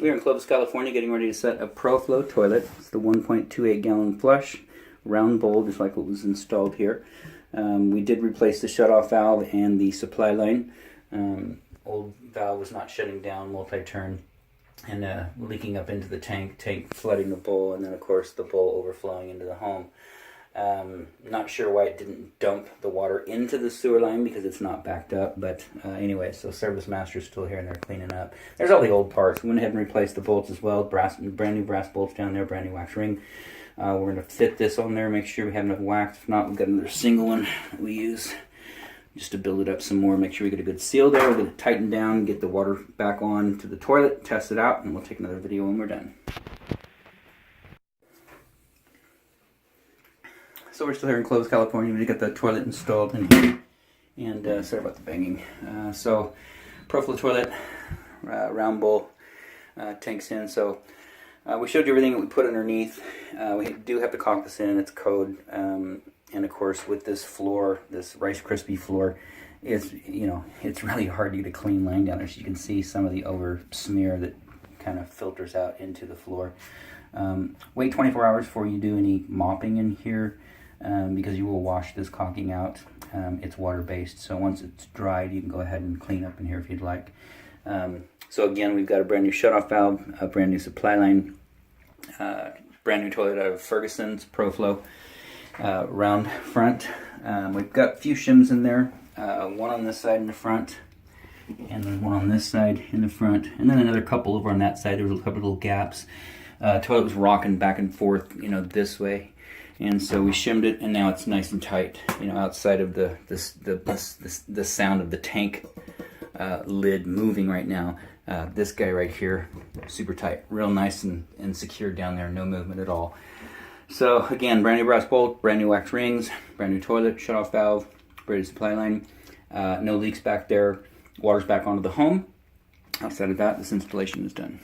We're in Clovis, California, getting ready to set a ProFlow toilet. It's the 1.28 gallon flush, round bowl, just like what was installed here. We did replace the shutoff valve and the supply line. Old valve was not shutting down, multi-turn, and leaking up into the tank flooding the bowl, and then of course the bowl overflowing into the home. Not sure why it didn't dump the water into the sewer line because it's not backed up, but anyway, so Service Master's still here and they're cleaning up. There's all the old parts. We went ahead and replaced the bolts as well. Brand new brass bolts down there, brand new wax ring. We're going to fit this on there, make sure we have enough wax. If not, we've got another single one that we use just to build it up some more, make sure we get a good seal there. We're going to tighten down, get the water back on to the toilet, test it out, and we'll take another video when we're done. So we're still here in Clovis, California. We got the toilet installed in here. And sorry about the banging. So ProFlow toilet, round bowl, tanks in. So we showed you everything that we put underneath. We do have to caulk this in, it's code. And of course with this floor, this Rice Krispie floor, it's really hard to get a clean line down there. So you can see some of the over smear that kind of filters out into the floor. Wait 24 hours before you do any mopping in here. Because you will wash this caulking out. It's water-based, so once it's dried, you can go ahead and clean up in here if you'd like. So again, we've got a brand new shutoff valve, a brand new supply line, brand new toilet out of Ferguson's ProFlow, round front. We've got a few shims in there, one on this side in the front, and then one on this side in the front, and then another couple over on that side. There was a couple little gaps. Toilet was rocking back and forth, this way. And so we shimmed it, and now it's nice and tight. Outside of the sound of the tank lid moving right now, this guy right here, super tight, real nice and secure down there, no movement at all. So again, brand new brass bolt, brand new wax rings, brand new toilet, shutoff valve, braided supply line, no leaks back there, water's back onto the home. Outside of that, this installation is done.